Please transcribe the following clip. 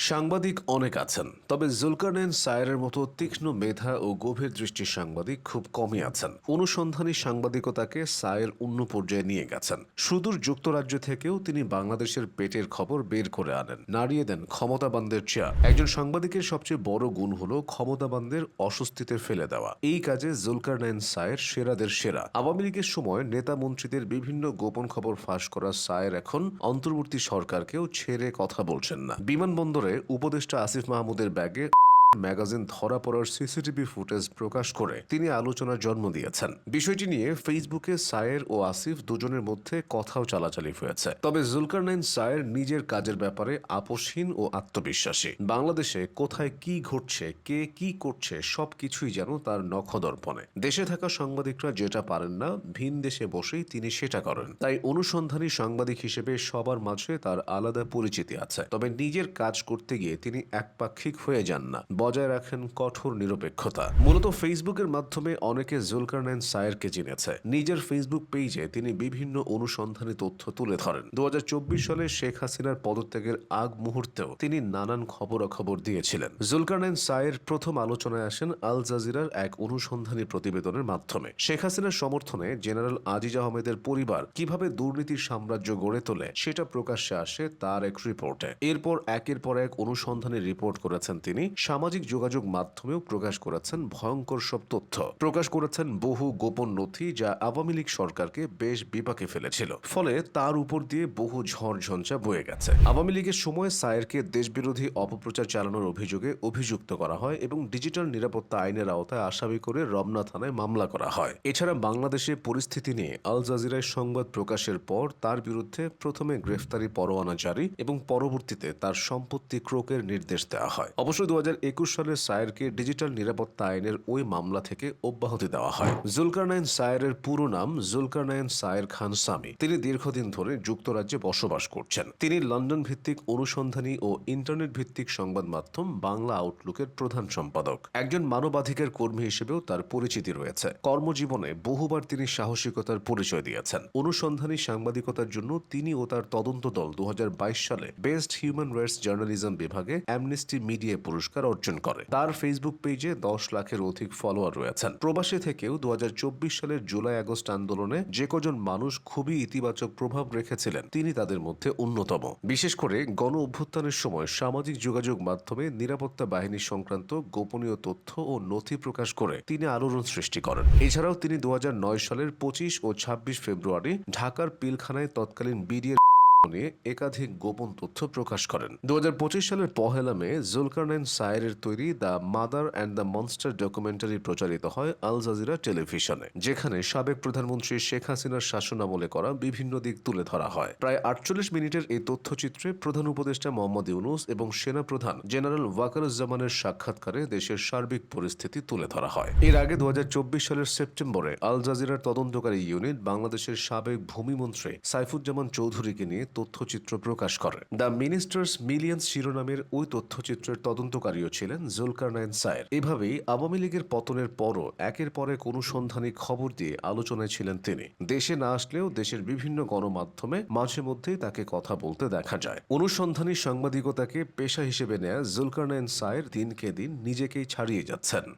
সাংবাদিক অনেক আছেন, তবে জুলকারনাইন সায়েরের মতো তীক্ষ্ণ মেধা ও গভীর দৃষ্টির সাংবাদিক খুব কমই আছেন। অনুসন্ধানী সাংবাদিকতাকে সায়ের অন্য পর্যায়ে নিয়ে গেছেন। সুদূর যুক্তরাজ্য থেকেও তিনি বাংলাদেশের পেটের খবর বের করে আনেন, নাড়িয়ে দেন ক্ষমতাবানদের চেয়ার। একজন সাংবাদিকের সবচেয়ে বড় গুণ হলো ক্ষমতাবানদের অস্বস্তিতে ফেলে দেওয়া। এই কাজে জুলকারনাইন সায়ের সেরাদের সেরা। আওয়ামী লীগের সময় নেতা মন্ত্রীদের বিভিন্ন গোপন খবর ফাঁস করা সায়ের এখন অন্তর্বর্তী সরকারকেও ছেড়ে কথা বলছেন না। বিমানবন্দরে উপদেষ্টা আসিফ মাহমুদের ব্যাগে ম্যাগাজিন ধরা পড়ার সিসিটিভি ফুটেজ প্রকাশ করে তিনি আলোচনার জন্ম দিয়েছেন। বিষয়টি নিয়ে ফেসবুকে সায়ের ও আসিফ দুজনের মধ্যে কথাও চালাচালি হয়েছে। তবে জুলকারনাইন সায়ের নিজের কাজের ব্যাপারে আপোষহীন ও আত্মবিশ্বাসী। বাংলাদেশে কোথায় কি ঘটছে, কে কি করছে, সবকিছুই যেন তার নখদর্পণে। দেশে থাকা সাংবাদিকরা যেটা পারেন না, ভিন দেশে বসেই তিনি সেটা করেন। তাই অনুসন্ধানী সাংবাদিক হিসেবে সবার মাঝে তার আলাদা পরিচিতি আছে। তবে নিজের কাজ করতে গিয়ে তিনি একপাক্ষিক হয়ে যান না, বজায় রাখেন কঠোর নিরপেক্ষতা। মূলত ফেসবুকের মাধ্যমে অনেকে জুলকারনাইন সায়েরকে চিনেছে। নিজের ফেসবুক পেজে তিনি বিভিন্ন অনুসন্ধানী তথ্য তুলে ধরেন। 2024 সালে শেখ হাসিনার পদত্যাগের আগ মুহূর্তেও তিনি নানান খবরাখবর দিয়েছিলেন। জুলকারনাইন সায়ের প্রথম আলোচনায় আসেন আল জাজিরার এক অনুসন্ধানী প্রতিবেদনের মাধ্যমে। শেখ হাসিনার সমর্থনে জেনারেল আজিজ আহমেদের পরিবার কিভাবে দুর্নীতির সাম্রাজ্য গড়ে তোলে সেটা প্রকাশ্যে আসে তার এক রিপোর্টে। এরপর একের পর এক অনুসন্ধানী রিপোর্ট করেছেন তিনি। সামাজিক যোগাযোগ মাধ্যমেও প্রকাশ করেছেন ভয়ঙ্কর সব তথ্য। প্রকাশ করেছেন বহু গোপন নথি যা আওয়ামী লীগ সরকারকে বেশ বিপাকে ফেলেছিল। ফলে তার উপর দিয়ে বহু ঝড়ঝঞ্ঝা বয়ে গেছে। আওয়ামী লীগের সময় সায়েরকে দেশবিরোধী অপপ্রচার চালানোর অভিযোগে অভিযুক্ত করা হয় এবং ডিজিটাল নিরাপত্তা আইনের আওতায় আসামি করে রমনা থানায় মামলা করা হয়। এছাড়া বাংলাদেশে পরিস্থিতি নিয়ে আল জাজিরায় সংবাদ প্রকাশের পর তার বিরুদ্ধে প্রথমে গ্রেফতারি পরোয়ানা জারি এবং পরবর্তীতে তার সম্পত্তি ক্রোকের নির্দেশ দেওয়া হয়। অবশ্য 2021 সালে সায়েরকে ডিজিটাল নিরাপত্তা আইনের ওই মামলা থেকে অব্যাহতি দেওয়া হয়। জুলকারনাইন সায়েরের পুরো নাম জুলকারনাইন সায়ের খান সামি। তিনি দীর্ঘদিন ধরে যুক্তরাজ্যে বসবাস করছেন। তিনি লন্ডন ভিত্তিক অনুসন্ধানী ও ইন্টারনেট ভিত্তিক সংবাদ মাধ্যম বাংলা আউটলুকের প্রধান সম্পাদক। একজন মানবাধিকার কর্মী হিসেবেও তার পরিচিতি রয়েছে। কর্মজীবনে বহুবার তিনি সাহসিকতার পরিচয় দিয়েছেন। অনুসন্ধানী সাংবাদিকতার জন্য তিনি ও তার তদন্ত দল 2022 সালে বেস্ট হিউম্যান রাইটস জার্নালিজম বিভাগে অ্যামনেস্টি মিডিয়া পুরস্কার অর্জন করে। তার ফেসবুক পেজে 10 লাখের অধিক ফলোয়ার রয়েছেন। প্রবাসী থেকেও 2024 সালের জুলাই আগস্ট আন্দোলনে যে কজন মানুষ খুবই ইতিবাচক প্রভাব রেখেছিলেন তিনি তাদের মধ্যে অন্যতম। বিশেষ করে গণ অভ্যুত্থানের সময় সামাজিক যোগাযোগ মাধ্যমে নিরাপত্তা বাহিনী সংক্রান্ত গোপনীয় তথ্য ও নথি প্রকাশ করে তিনি আলোড়ন সৃষ্টি করেন। এছাড়াও তিনি 2009 সালের 25 ও 26 ফেব্রুয়ারি ঢাকার পিলখানায় তৎকালীন বিডিআর নিয়ে একাধিক গোপন তথ্য প্রকাশ করেন। 2025 সালের 1 মে জুলকারনাইন সায়েরের তৈরি the mother and the monster documentary প্রচারিত হয় আল জাজিরা টেলিভিশনে, যেখানে সাবেক প্রধানমন্ত্রী শেখ হাসিনার শাসনামলে করা বিভিন্ন দিক তুলে ধরা হয়। প্রায় 48 মিনিটের এই তথ্যচিত্রে প্রধান উপদেষ্টা মোহাম্মদ ইউনূস এবং সেনা প্রধান জেনারেল ওয়াকারুজ্জামানের সাক্ষাৎকারে দেশের সার্বিক পরিস্থিতি তুলে ধরা হয়। এর আগে 2024 সালের সেপ্টেম্বরে আল জাজিরার তদন্তকারী ইউনিট বাংলাদেশের সাবেক ভূমিমন্ত্রী সাইফুজ্জামান চৌধুরীকে নিয়ে তথ্যচিত্র প্রকাশ করে। দ্য মিনিস্টার্স মিলিয়ন্স শিরোনামের ওই তথ্যচিত্রের তদন্তকারীও ছিলেন জুলকারনাইন সায়ের। এভাবেই আওয়ামী লীগের পতনের পরও একের পর এক অনুসন্ধানী খবর দিয়ে আলোচনায় ছিলেন তিনি। দেশে না আসলেও দেশের বিভিন্ন গণমাধ্যমে মাঝে মধ্যেই তাকে কথা বলতে দেখা যায়। অনুসন্ধানী সাংবাদিকতাকে পেশা হিসেবে নেয়া জুলকারনাইন সায়ের দিনকে দিন নিজেকেই ছাড়িয়ে যাচ্ছেন।